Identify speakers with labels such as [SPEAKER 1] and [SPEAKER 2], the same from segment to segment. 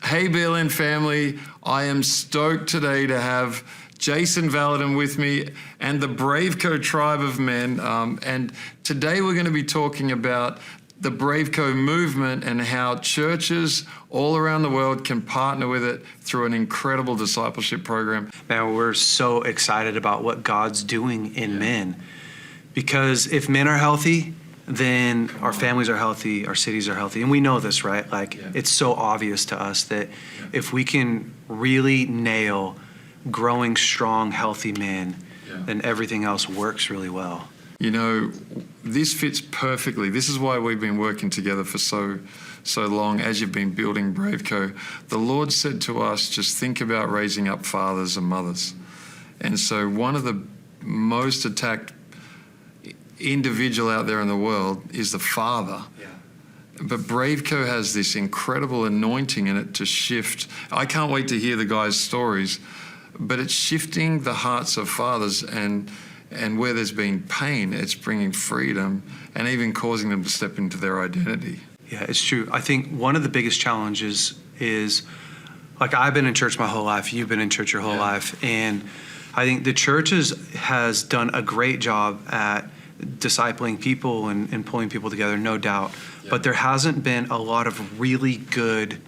[SPEAKER 1] Hey BLN family, I am stoked today to have Jason Valadin with me and the BraveCo tribe of men. And today we're going to be talking about the BraveCo movement and how churches all around the world can partner with it through an incredible discipleship program.
[SPEAKER 2] Man, we're so excited about what God's doing in men. Because if men are healthy, then our families are healthy, our cities are healthy. And we know this, right? It's so obvious to us that if we can really nail growing strong, healthy men, then everything else works really well.
[SPEAKER 1] You know, this fits perfectly. This is why we've been working together for so long as you've been building BraveCo. The Lord said to us, just think about raising up fathers and mothers. And so one of the most attacked individual out there in the world is the father. But BraveCo has this incredible anointing in it to shift. I can't wait to hear the guys' stories, but it's shifting the hearts of fathers, and where there's been pain, it's bringing freedom and even causing them to step into their identity.
[SPEAKER 2] Yeah, it's true. I think one of the biggest challenges is, like, I've been in church my whole life, you've been in church your whole life, and I think the church has done a great job at discipling people and pulling people together, no doubt. But there hasn't been a lot of really good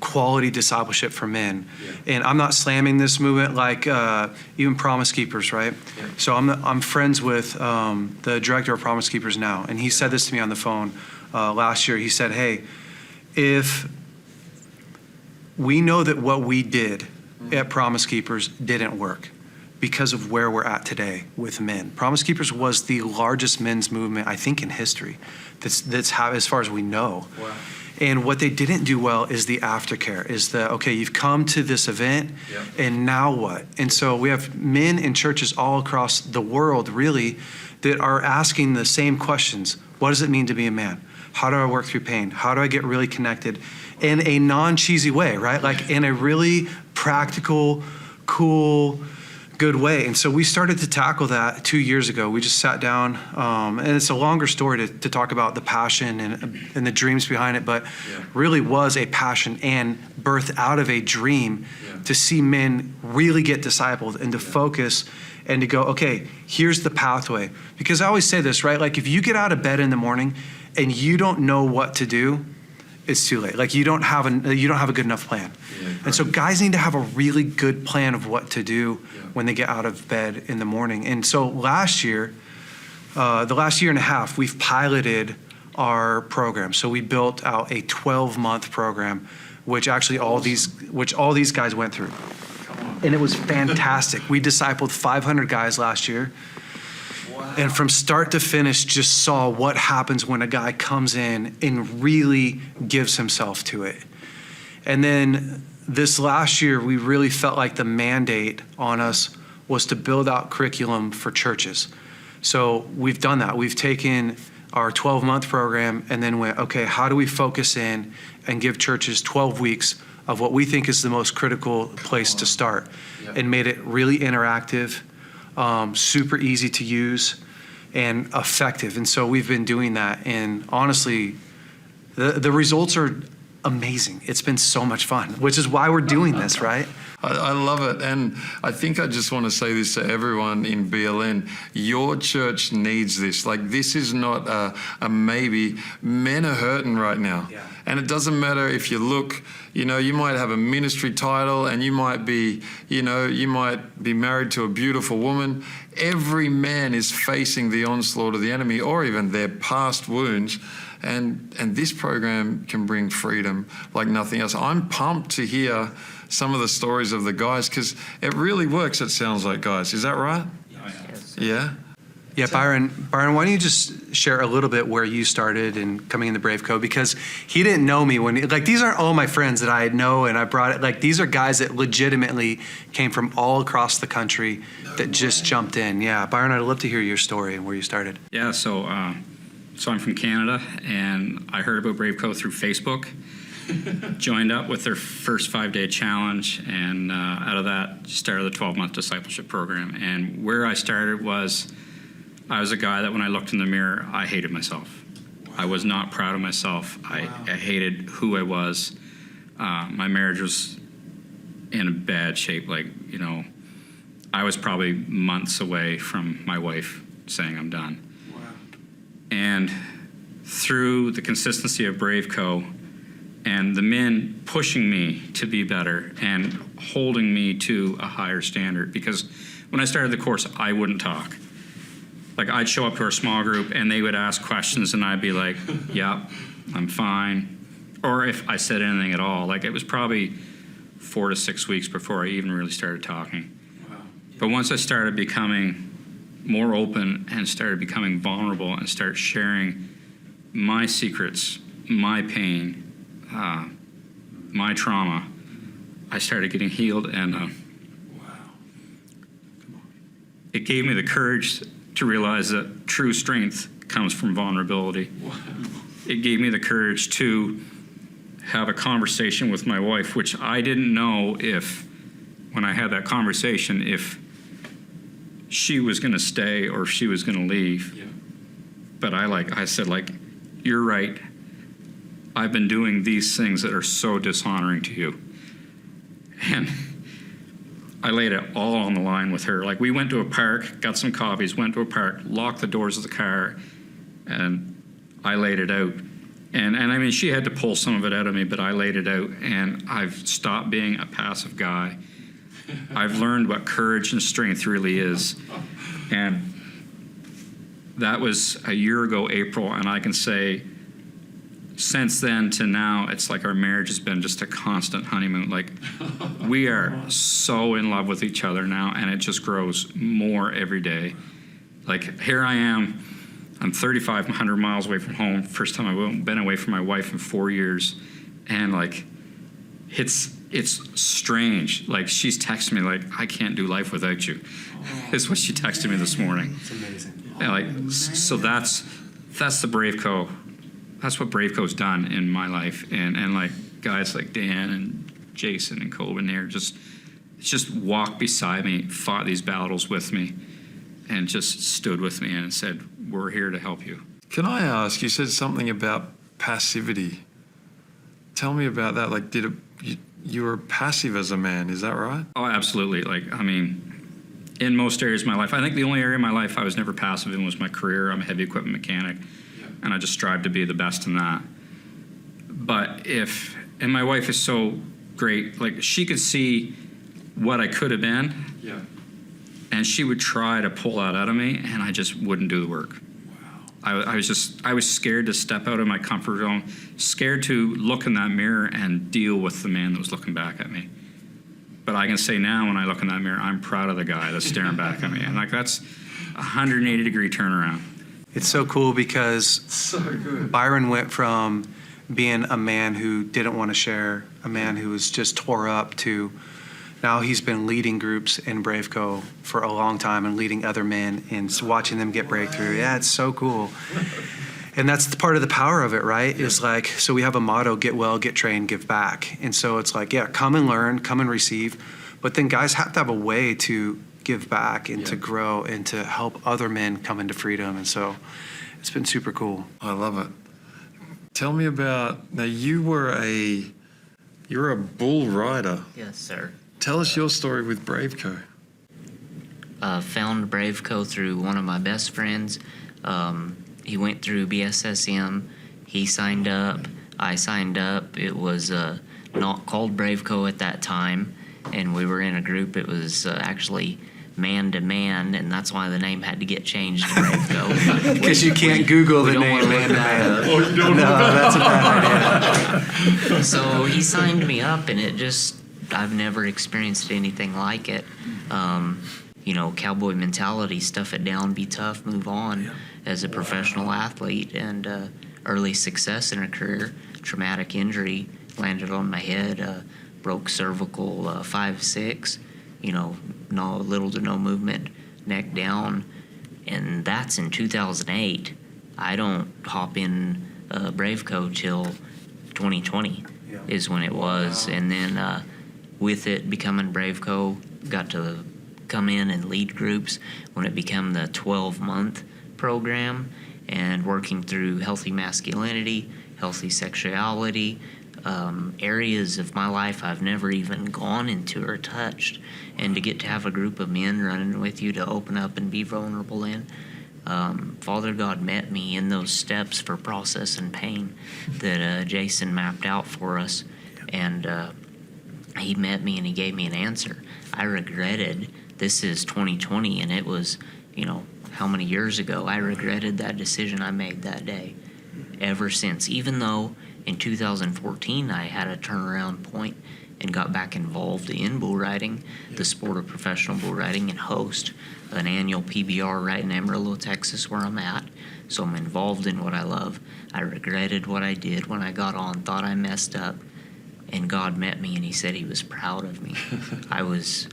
[SPEAKER 2] quality discipleship for men. And I'm not slamming this movement, like even Promise Keepers, right? So I'm friends with the director of Promise Keepers now, and he said this to me on the phone last year. He said, hey, if we know that what we did at Promise Keepers didn't work, because of where we're at today with men. Promise Keepers was the largest men's movement, I think, in history. That's how, as far as we know. Wow. And what they didn't do well is the aftercare, is okay, you've come to this event, and now what? And so we have men in churches all across the world, really, that are asking the same questions. What does it mean to be a man? How do I work through pain? How do I get really connected? In a non-cheesy way, right? Like in a really practical, cool, good way. And so we started to tackle that 2 years ago. We just sat down, and it's a longer story to talk about the passion and the dreams behind it, but really was a passion and birthed out of a dream to see men really get discipled and to focus and to go, okay, here's the pathway. Because I always say this, right? Like if you get out of bed in the morning and you don't know what to do, it's too late. Like you don't have a good enough plan. And so guys need to have a really good plan of what to do when they get out of bed in the morning. And so last year, the last year and a half, we've piloted our program. So we built out a 12-month program, which actually all these guys went through. And it was fantastic. We discipled 500 guys last year. And from start to finish, just saw what happens when a guy comes in and really gives himself to it. And then this last year, we really felt like the mandate on us was to build out curriculum for churches. So we've done that. We've taken our 12-month program and then went, okay, how do we focus in and give churches 12 weeks of what we think is the most critical place to start, and made it really interactive, super easy to use, and effective. And so we've been doing that, and honestly, the results are amazing. It's been so much fun, which is why we're doing this, right?
[SPEAKER 1] I love it. And I think I just want to say this to everyone in BLN. Your church needs this. Like, this is not a maybe. Men are hurting right now. And it doesn't matter if you look, you might have a ministry title and you might be married to a beautiful woman. Every man is facing the onslaught of the enemy, or even their past wounds. And this program can bring freedom like nothing else. I'm pumped to hear some of the stories of the guys, because it really works, it sounds like, guys. Is that right? Yeah?
[SPEAKER 2] Yeah, Byron, why don't you just share a little bit where you started and coming into BraveCo? Because he didn't know me these aren't all my friends that I know and I brought it. Like, these are guys that legitimately came from all across the country that just jumped in. Yeah, Byron, I'd love to hear your story and where you started.
[SPEAKER 3] Yeah, so I'm from Canada, and I heard about BraveCo through Facebook. Joined up with their first 5-day challenge, and out of that started the 12-month discipleship program. And where I started was, I was a guy that when I looked in the mirror, I hated myself. I was not proud of myself. I hated who I was. my marriage was in a bad shape. Like, you know, I was probably months away from my wife saying I'm done.
[SPEAKER 2] Wow.
[SPEAKER 3] And through the consistency of BraveCo and the men pushing me to be better and holding me to a higher standard, because when I started the course, I wouldn't talk. Like, I'd show up to our small group and they would ask questions and I'd be like, yep, I'm fine. Or if I said anything at all, like, it was probably 4 to 6 weeks before I even really started talking.
[SPEAKER 2] Wow.
[SPEAKER 3] But once I started becoming more open and started becoming vulnerable and start sharing my secrets, my pain, my trauma, I started getting healed, and
[SPEAKER 2] Wow.
[SPEAKER 3] it gave me the courage to realize that true strength comes from vulnerability.
[SPEAKER 2] Wow.
[SPEAKER 3] It gave me the courage to have a conversation with my wife, which I didn't know if, when I had that conversation, if she was going to stay or if she was going to leave.
[SPEAKER 2] Yeah.
[SPEAKER 3] But I said, you're right. I've been doing these things that are so dishonoring to you. And I laid it all on the line with her. Like, we went to a park, got some coffees, went to a park, locked the doors of the car, and I laid it out. And I mean, she had to pull some of it out of me, but I laid it out, and I've stopped being a passive guy. I've learned what courage and strength really is. And that was a year ago, April, and I can say, since then to now, it's like our marriage has been just a constant honeymoon. Like, we are so in love with each other now, and it just grows more every day. Like, here I am, I'm 3,500 miles away from home. First time I've been away from my wife in 4 years. And like, it's strange. Like, she's texting me like, I can't do life without you. Is what she texted me this morning.
[SPEAKER 2] It's amazing.
[SPEAKER 3] And like, so that's the BraveCo. That's what BraveCo's done in my life. And like, guys like Dan and Jason and Colvin here just walked beside me, fought these battles with me, and just stood with me and said, we're here to help you.
[SPEAKER 1] Can I ask, you said something about passivity. Tell me about that. Like, you were passive as a man, is that right?
[SPEAKER 3] Oh, absolutely. Like, I mean, in most areas of my life, I think the only area of my life I was never passive in was my career. I'm a heavy equipment mechanic, and I just strive to be the best in that. But and my wife is so great, like, she could see what I could have been.
[SPEAKER 2] Yeah.
[SPEAKER 3] And she would try to pull that out of me, and I just wouldn't do the work.
[SPEAKER 2] Wow.
[SPEAKER 3] I was scared to step out of my comfort zone, scared to look in that mirror and deal with the man that was looking back at me. But I can say now, when I look in that mirror, I'm proud of the guy that's staring back at me. And like, that's a 180-degree turnaround.
[SPEAKER 2] It's so cool because
[SPEAKER 1] So good.
[SPEAKER 2] Byron went from being a man who didn't want to share, a man who was just tore up, to now he's been leading groups in BraveCo for a long time and leading other men and watching them get breakthrough. Yeah, it's so cool. And that's the part of the power of it, right? Is like, so we have a motto: get well, get trained, give back. And so it's like, yeah, come and learn, come and receive. But then guys have to have a way to give back and to grow and to help other men come into freedom. And so it's been super cool.
[SPEAKER 1] I love it. Tell me about, now you're a bull rider.
[SPEAKER 4] Yes, sir.
[SPEAKER 1] Tell us your story with BraveCo.
[SPEAKER 4] Found BraveCo through one of my best friends. He went through BSSM. He signed up. I signed up. It was not called BraveCo at that time, and we were in a group. It was actually man to man, and that's why the name had to get changed to BraveCo.
[SPEAKER 2] Because you can't Google the name man to man.
[SPEAKER 1] Oh, you don't
[SPEAKER 2] No, that's a bad idea.
[SPEAKER 4] So he signed me up, and I've never experienced anything like it. Cowboy mentality, stuff it down, be tough, move on as a professional athlete, and early success in a career. Traumatic injury, landed on my head, broke cervical 5-6, no little to no movement, neck down, and that's in 2008. I don't hop in BraveCo till 2020 is when it was, and then with it becoming BraveCo, got to come in and lead groups when it became the 12-month program, and working through healthy masculinity, healthy sexuality, areas of my life I've never even gone into or touched. And to get to have a group of men running with you to open up and be vulnerable in, Father God met me in those steps for process and pain that Jason mapped out for us. And he met me and he gave me an answer. I regretted, this is 2020, and it was, how many years ago, I regretted that decision I made that day ever since. Even though in 2014 I had a turnaround point and got back involved in bull riding, the sport of professional bull riding, and host an annual PBR right in Amarillo, Texas, where I'm at. So I'm involved in what I love. I regretted what I did when I got on, thought I messed up, and God met me and he said he was proud of me. I was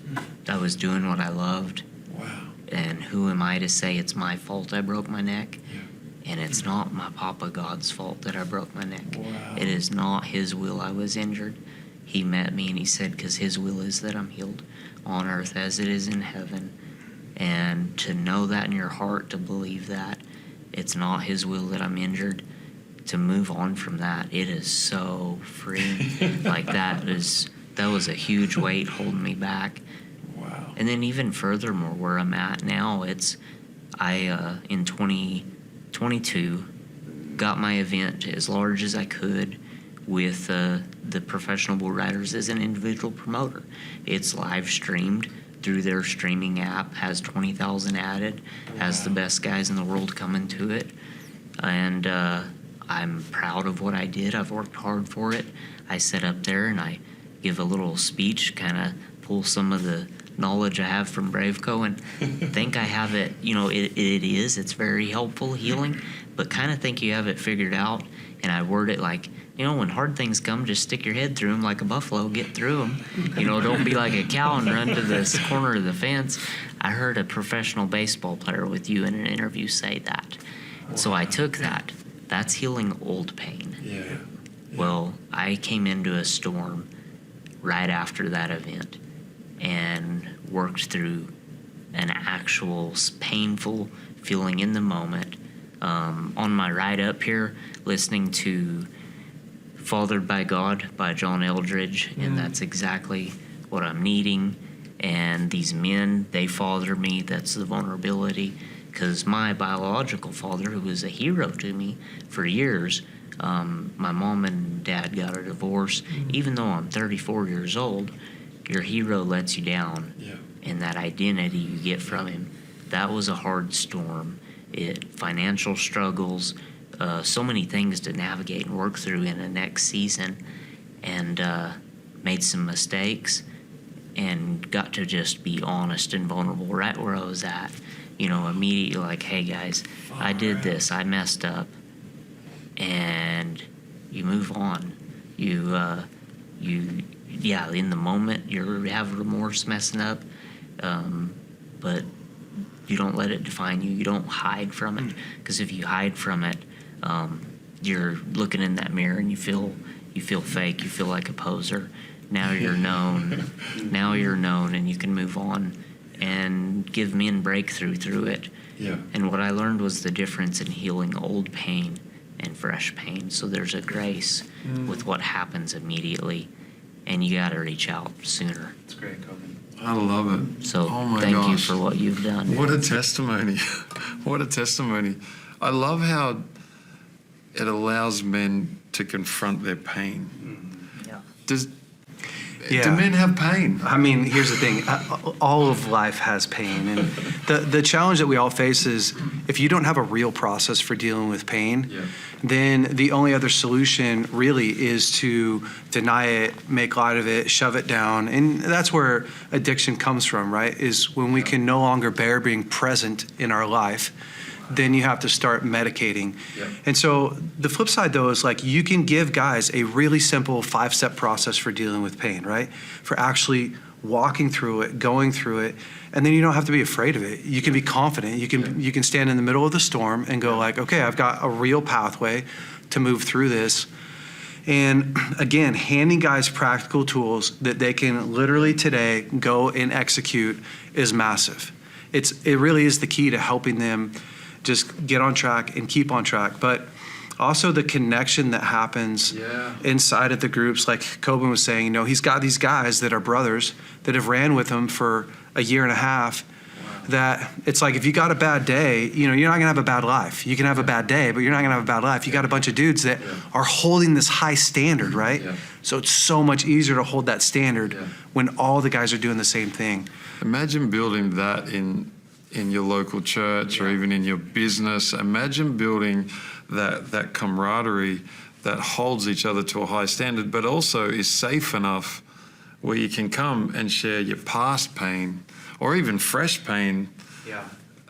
[SPEAKER 4] doing what I loved.
[SPEAKER 1] Wow.
[SPEAKER 4] And who am I to say it's my fault I broke my neck? Yeah. And it's not my Papa God's fault that I broke my neck.
[SPEAKER 1] Wow.
[SPEAKER 4] It is not his will I was injured. He met me and he said, because his will is that I'm healed on earth as it is in heaven. And to know that in your heart, to believe that it's not his will that I'm injured, to move on from that, it is so freeing. Like that was a huge weight holding me back.
[SPEAKER 1] Wow.
[SPEAKER 4] And then even furthermore, where I'm at now, I in 2022 got my event as large as I could with the professional bull riders as an individual promoter. It's live streamed through their streaming app, has 20,000 added, has the best guys in the world coming to it. And I'm proud of what I did. I've worked hard for it. I sit up there and I give a little speech, kind of pull some of the knowledge I have from BraveCo and think I have it, it's very helpful, healing, but kind of think you have it figured out. And I word it like, when hard things come, just stick your head through them like a buffalo, get through them. Don't be like a cow and run to this corner of the fence. I heard a professional baseball player with you in an interview say that. So I took that. That's healing old pain.
[SPEAKER 1] Yeah.
[SPEAKER 4] Well, I came into a storm right after that event and worked through an actual painful feeling in the moment. On my ride up here, listening to Fathered by God by John Eldridge, and that's exactly what I'm needing. And these men, they father me. That's the vulnerability. Because my biological father, who was a hero to me for years, my mom and dad got a divorce. Even though I'm 34 years old, your hero lets you down.
[SPEAKER 1] Yeah.
[SPEAKER 4] And that identity you get from him, that was a hard storm. Financial struggles, so many things to navigate and work through in the next season, and made some mistakes and got to just be honest and vulnerable right where I was at. Immediately like, hey guys, I did this, I messed up, and you move on. In the moment you have remorse messing up, but you don't let it define you. You don't hide from it, because if you hide from it, you're looking in that mirror and you feel fake. You feel like a poser. Now you're known. Now you're known, and you can move on and give men breakthrough through it.
[SPEAKER 1] Yeah.
[SPEAKER 4] And what I learned was the difference in healing old pain and fresh pain. So there's a grace with what happens immediately, and you got to reach out sooner.
[SPEAKER 2] It's great, Coven.
[SPEAKER 1] I love it.
[SPEAKER 4] So
[SPEAKER 1] oh my
[SPEAKER 4] thank you
[SPEAKER 1] gosh.
[SPEAKER 4] for what you've done.
[SPEAKER 1] What a testimony. What a testimony. I love how it allows men to confront their pain.
[SPEAKER 4] Yeah.
[SPEAKER 1] Do men have pain?
[SPEAKER 2] I mean, here's the thing. All of life has pain. And the challenge that we all face is if you don't have a real process for dealing with pain, then the only other solution really is to deny it, make light of it, shove it down. And that's where addiction comes from, right? Is when we can no longer bear being present in our life, then you have to start medicating. And so the flip side, though, is like you can give guys a really simple 5-step process for dealing with pain, right? For actually walking through it, going through it, and then you don't have to be afraid of it. You can be confident. You can stand in the middle of the storm and go like, okay, I've got a real pathway to move through this. And again, handing guys practical tools that they can literally today go and execute is massive. It really is the key to helping them just get on track and keep on track. But also the connection that happens inside of the groups. Like Coben was saying, he's got these guys that are brothers that have ran with him for a year and a half. That it's like, if you got a bad day, you're not gonna have a bad life. You can have a bad day, but you're not gonna have a bad life. You got a bunch of dudes that are holding this high standard, right?
[SPEAKER 1] Yeah.
[SPEAKER 2] So it's so much easier to hold that standard when all the guys are doing the same thing.
[SPEAKER 1] Imagine building that in your local church or even in your business. Imagine building that camaraderie that holds each other to a high standard, but also is safe enough where you can come and share your past pain or even fresh pain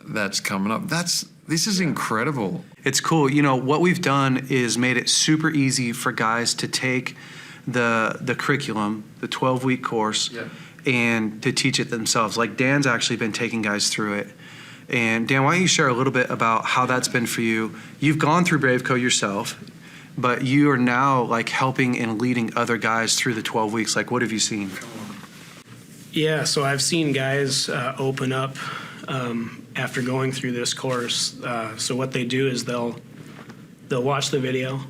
[SPEAKER 1] that's coming up. This is incredible.
[SPEAKER 2] It's cool. What we've done is made it super easy for guys to take the curriculum, the 12-week course, and to teach it themselves. Like Dan's actually been taking guys through it. And Dan, why don't you share a little bit about how that's been for you? You've gone through BraveCo yourself, but you are now like helping and leading other guys through the 12 weeks. Like, what have you seen?
[SPEAKER 5] Yeah, so I've seen guys open up after going through this course. So what they do is they'll watch the video,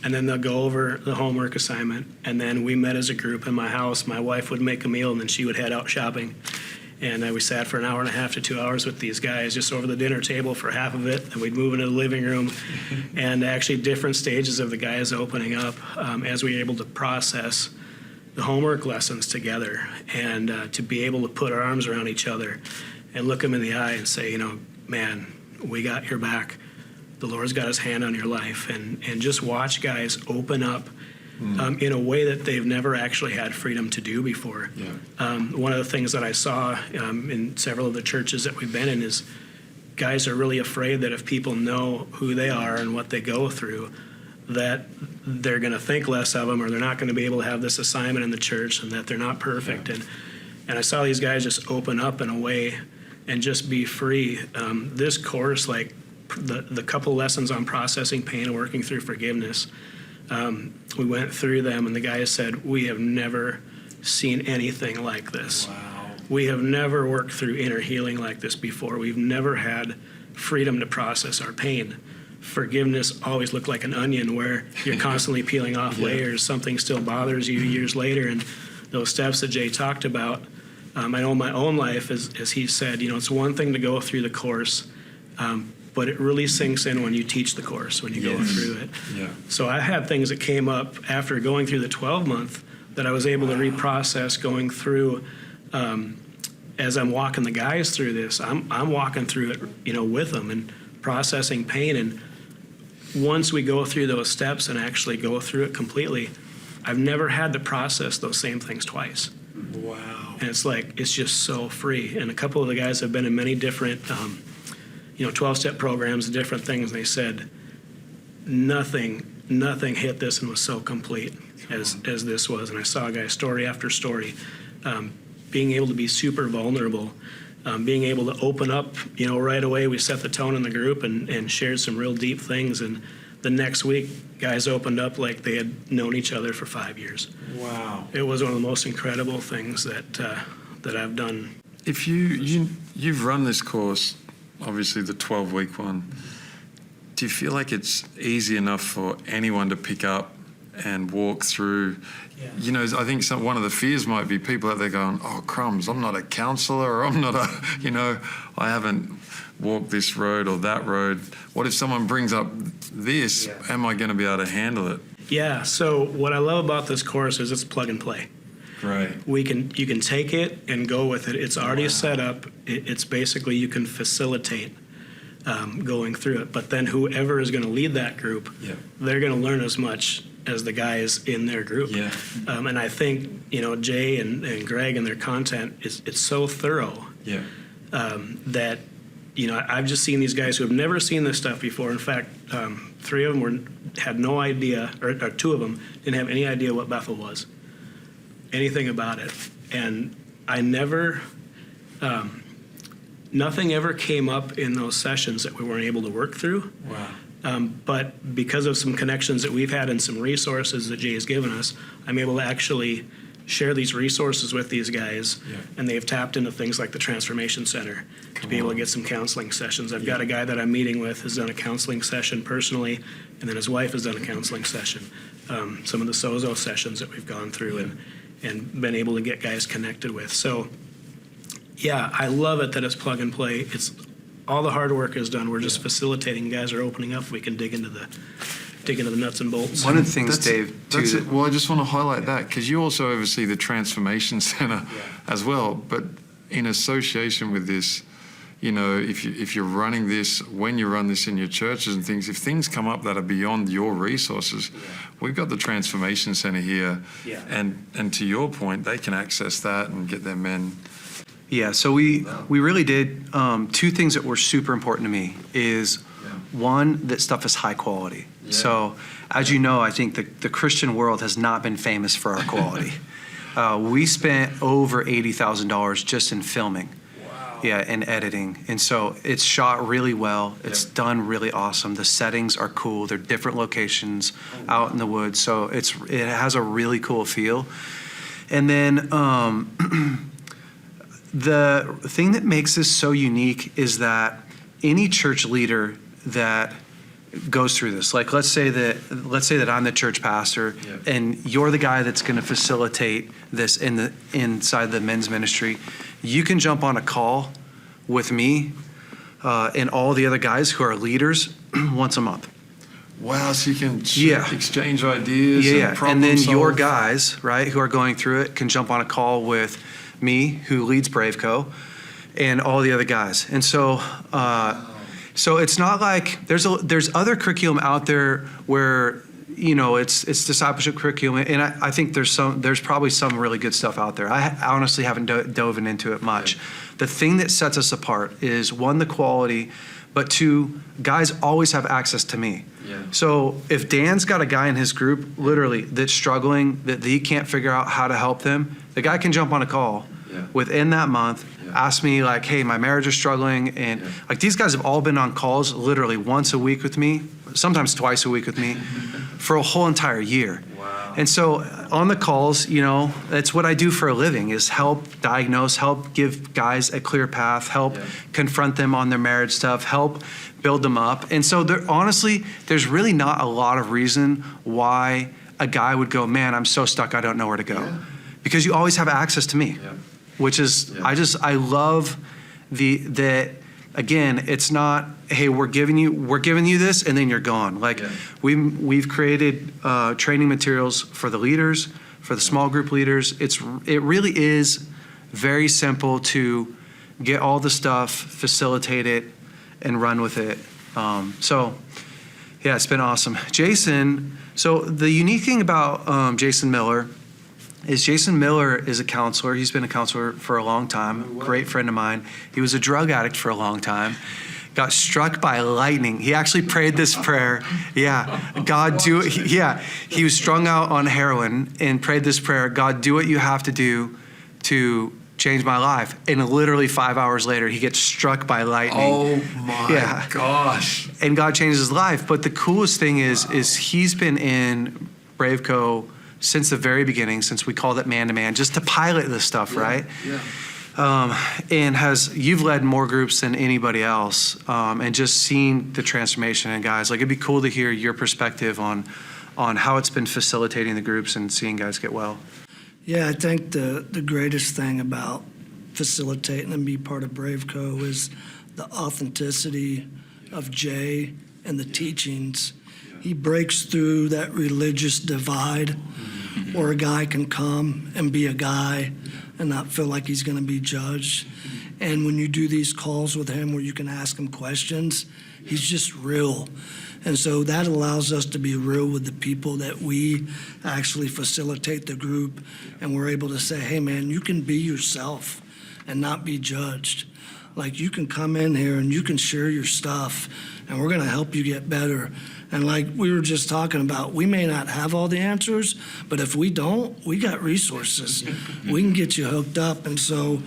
[SPEAKER 5] and then they'll go over the homework assignment, and then we met as a group in my house. My wife would make a meal, and then she would head out shopping. And we sat for an hour and a half to 2 hours with these guys just over the dinner table for half of it, and we'd move into the living room. And actually different stages of the guys opening up as we were able to process the homework lessons together, and to be able to put our arms around each other and look them in the eye and say, man, we got your back. The Lord's got his hand on your life. And just watch guys open up in a way that they've never actually had freedom to do before. One of the things that I saw in several of the churches that we've been in is guys are really afraid that if people know who they are and what they go through, that they're going to think less of them, or they're not going to be able to have this assignment in the church, and that they're not perfect. And I saw these guys just open up in a way and just be free. This course, like the couple lessons on processing pain and working through forgiveness, we went through them, and the guys said, we have never seen anything like this. Wow. We have never worked through inner healing like this before. We've never had freedom to process our pain. Forgiveness always looked like an onion where you're constantly peeling off layers. Something still bothers you years later. And those steps that Jay talked about, I know in my own life, as he said, it's one thing to go through the course, but it really sinks in when you teach the course, when you go through it. So I had things that came up after going through the 12-month that I was able to reprocess going through. As I'm walking the guys through this, I'm walking through it, with them and processing pain. And once we go through those steps and actually go through it completely, I've never had to process those same things twice. Wow. And it's just so free. And a couple of the guys have been in many different, 12-step programs and different things. And they said, nothing hit this and was so complete as this was. And I saw a guy story after story, being able to be super vulnerable, being able to open up, right away. We set the tone in the group and shared some real deep things. And the next week, guys opened up like they had known each other for 5 years. Wow. It was one of the most incredible things that I've done.
[SPEAKER 1] If you've run this course, obviously the 12-week one, do you feel like it's easy enough for anyone to pick up and walk through? I think one of the fears might be people out there going, oh, crumbs, I'm not a counselor, or I'm not I haven't walked this road or that road. What if someone brings up this? Am I going to be able to handle it?
[SPEAKER 5] Yeah, so what I love about this course is it's plug and play.
[SPEAKER 1] Right.
[SPEAKER 5] You can take it and go with it. It's already set up. It's basically you can facilitate going through it. But then whoever is going to lead that group, they're going to learn as much as the guys in their group. Yeah. And I think, Jay and Greg and their content, it's so thorough that, I've just seen these guys who have never seen this stuff before. In fact, 3 of them had no idea, or 2 of them didn't have any idea what Bethel was, anything about it. And I never, nothing ever came up in those sessions that we weren't able to work through. Wow. But because of some connections that we've had and some resources that Jay has given us, I'm able to actually share these resources with these guys, and they've tapped into things like the Transformation Center to be able to get some counseling sessions. I've got a guy that I'm meeting with has done a counseling session personally, and then his wife has done a counseling session. Some of the Sozo sessions that we've gone through and been able to get guys connected with. So, yeah, I love it that it's plug and play. It's all the hard work is done. We're just facilitating. Guys are opening up. We can dig into the nuts and bolts.
[SPEAKER 2] One of the things, Dave,
[SPEAKER 1] That's
[SPEAKER 2] too.
[SPEAKER 1] it. Well, I just want to highlight that because you also oversee the Transformation Center as well. But in association with this, you know, if you're running this, when you run this in your churches and things, if things come up that are beyond your resources, we've got the Transformation Center here.
[SPEAKER 5] Yeah.
[SPEAKER 1] And to your point, they can access that and get their men.
[SPEAKER 2] Yeah, so we really did two things that were super important to me is one, that stuff is high quality.
[SPEAKER 1] Yeah.
[SPEAKER 2] So as you know, I think the Christian world has not been famous for our quality. We spent over $80,000 just in filming.
[SPEAKER 1] Wow.
[SPEAKER 2] Yeah, and editing. And so it's shot really well. It's done really awesome. The settings are cool. They're different locations out in the woods. So it has a really cool feel. And then the thing that makes this so unique is that any church leader that goes through this, like let's say that I'm the church pastor and you're the guy that's going to facilitate this inside the men's ministry, you can jump on a call with me and all the other guys who are leaders once a month.
[SPEAKER 1] Wow, so you can
[SPEAKER 2] Yeah.
[SPEAKER 1] exchange ideas and problem
[SPEAKER 2] and then
[SPEAKER 1] solve.
[SPEAKER 2] your guys, right, who are going through it can jump on a call with me, who leads BraveCo, and all the other guys. And so so it's not like there's other curriculum out there where, you know, it's discipleship curriculum, and I think there's probably some really good stuff out there. I honestly haven't dove into it much. The thing that sets us apart is one, the quality, but two, guys always have access to me.
[SPEAKER 1] Yeah.
[SPEAKER 2] So if Dan's got a guy in his group, literally, that's struggling, that he can't figure out how to help them, the guy can jump on a call within that month, ask me like, hey, my marriage is struggling. And like these guys have all been on calls literally once a week with me, sometimes twice a week with me for a whole entire year.
[SPEAKER 1] Wow.
[SPEAKER 2] And so on the calls, you know, that's what I do for a living is help diagnose, help give guys a clear path, help confront them on their marriage stuff, help build them up. And so honestly, there's really not a lot of reason why a guy would go, man, I'm so stuck, I don't know where to go.
[SPEAKER 1] Yeah.
[SPEAKER 2] Because you always have access to me.
[SPEAKER 1] Yeah.
[SPEAKER 2] Which is, I love that, again, it's not, hey, we're giving you this and then you're gone. Like we've created training materials for the leaders, for the small group leaders. It really is very simple to get all the stuff, facilitate it, and run with it. So yeah, it's been awesome. Jason, so the unique thing about Jason Miller is a counselor. He's been a counselor for a long time, great friend of mine. He was a drug addict for a long time, got struck by lightning. He actually prayed this prayer. Yeah, God, do it. He was strung out on heroin and prayed this prayer, God, do what you have to do to change my life. And literally 5 hours later, he gets struck by lightning.
[SPEAKER 1] Oh my gosh.
[SPEAKER 2] And God changes his life. But the coolest thing is he's been in BraveCo since the very beginning, since we called it man-to-man, just to pilot this stuff, right?
[SPEAKER 1] Yeah.
[SPEAKER 2] And you've led more groups than anybody else, and just seen the transformation in guys. Like it'd be cool to hear your perspective on how it's been facilitating the groups and seeing guys get well.
[SPEAKER 6] Yeah, I think the greatest thing about facilitating and be part of BraveCo is the authenticity of Jay and the teachings. He breaks through that religious divide where a guy can come and be a guy and not feel like he's going to be judged. And when you do these calls with him where you can ask him questions, he's just real. And so that allows us to be real with the people that we actually facilitate the group. And we're able to say, hey, man, you can be yourself and not be judged. Like you can come in here and you can share your stuff and we're going to help you get better. And like we were just talking about, we may not have all the answers, but if we don't, we got resources. We can get you hooked up. And so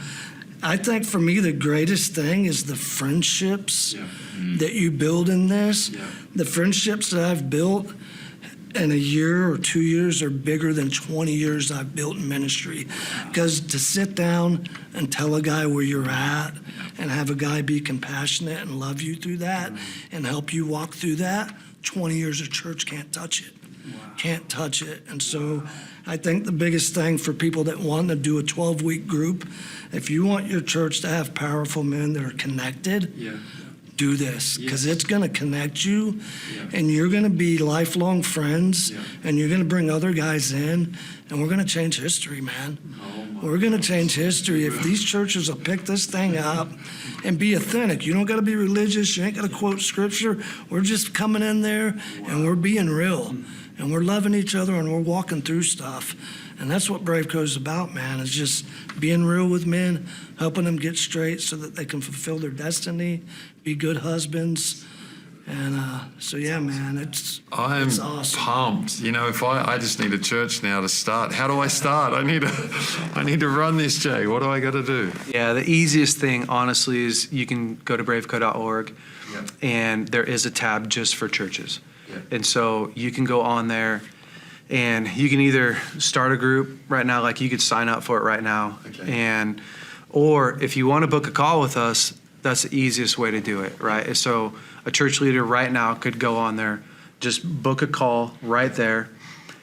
[SPEAKER 6] I think for me, the greatest thing is the friendships that you build in this. The friendships that I've built in a year or 2 years are bigger than 20 years I've built in ministry. Because to sit down and tell a guy where you're at and have a guy be compassionate and love you through that and help you walk through that, 20 years of church can't touch it. Can't touch it. And so I think the biggest thing for people that want to do a 12-week group, if you want your church to have powerful men that are connected, do this, because it's going to connect you, and you're going to be lifelong friends, and you're going to bring other guys in, and we're going to change history, man. We're going to change history if these churches will pick this thing up and be authentic. You don't got to be religious. You ain't got to quote scripture. We're just coming in there, and we're being real, and we're loving each other, and we're walking through stuff. And that's what BraveCo is about, man, is just being real with men, helping them get straight so that they can fulfill their destiny, be good husbands. And so, yeah, man, it's awesome.
[SPEAKER 1] Pumped. You know, if I just need a church now to start. How do I start? I need to run this, Jay. What do I got to do?
[SPEAKER 2] Yeah, the easiest thing, honestly, is you can go to braveco.org, and there is a tab just for churches. And so you can go on there, and you can either start a group right now, like you could sign up for it right now, or if you want to book a call with us, that's the easiest way to do it, right? So a church leader right now could go on there, just book a call right there,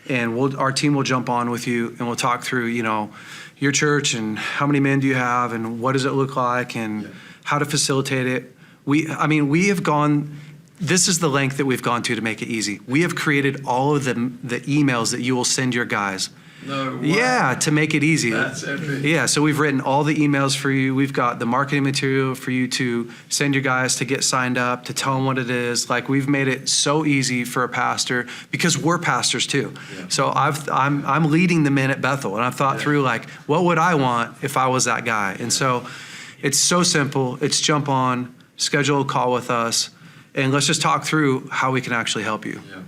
[SPEAKER 2] and our team will jump on with you, and we'll talk through, your church and how many men do you have, and what does it look like, and how to facilitate it. We have gone. This is the length that we've gone to make it easy. We have created all of the emails that you will send your guys.
[SPEAKER 1] No way.
[SPEAKER 2] Yeah, to make it easy.
[SPEAKER 1] That's epic.
[SPEAKER 2] Yeah, so we've written all the emails for you. We've got the marketing material for you to send your guys to get signed up, to tell them what it is. Like, we've made it so easy for a pastor, because we're pastors too. Yeah. So I'm leading the men at Bethel, and I've thought through, like, what would I want if I was that guy? And so it's so simple. It's jump on, schedule a call with us, and let's just talk through how we can actually help you.
[SPEAKER 1] Yeah.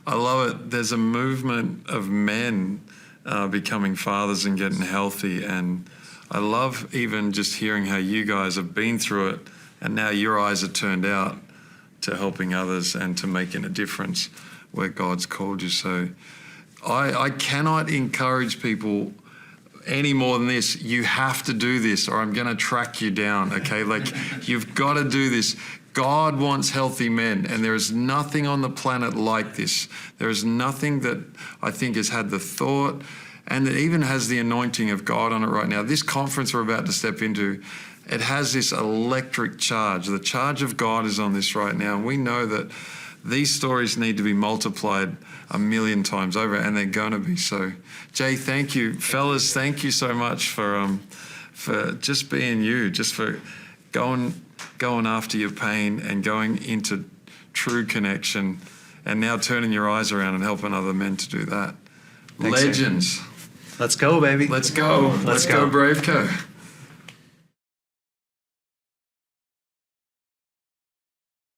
[SPEAKER 1] I love it. There's a movement of men becoming fathers and getting healthy. And I love even just hearing how you guys have been through it, and now your eyes are turned out to helping others and to making a difference where God's called you. So I cannot encourage people any more than this. You have to do this, or I'm going to track you down, okay? Like, you've got to do this. God wants healthy men, and there is nothing on the planet like this. There is nothing that I think has had the thought and that even has the anointing of God on it right now. This conference we're about to step into, it has this electric charge. The charge of God is on this right now, and we know that these stories need to be multiplied 1,000,000 times over, and they're going to be. So, Jay, thank you. Fellas, thank you so much for just being you, just for going after your pain and going into true connection, and now turning your eyes around and helping other men to do that.
[SPEAKER 2] Thanks,
[SPEAKER 1] Legends.
[SPEAKER 2] Let's go, baby.
[SPEAKER 1] Let's go. Let's go, BraveCo.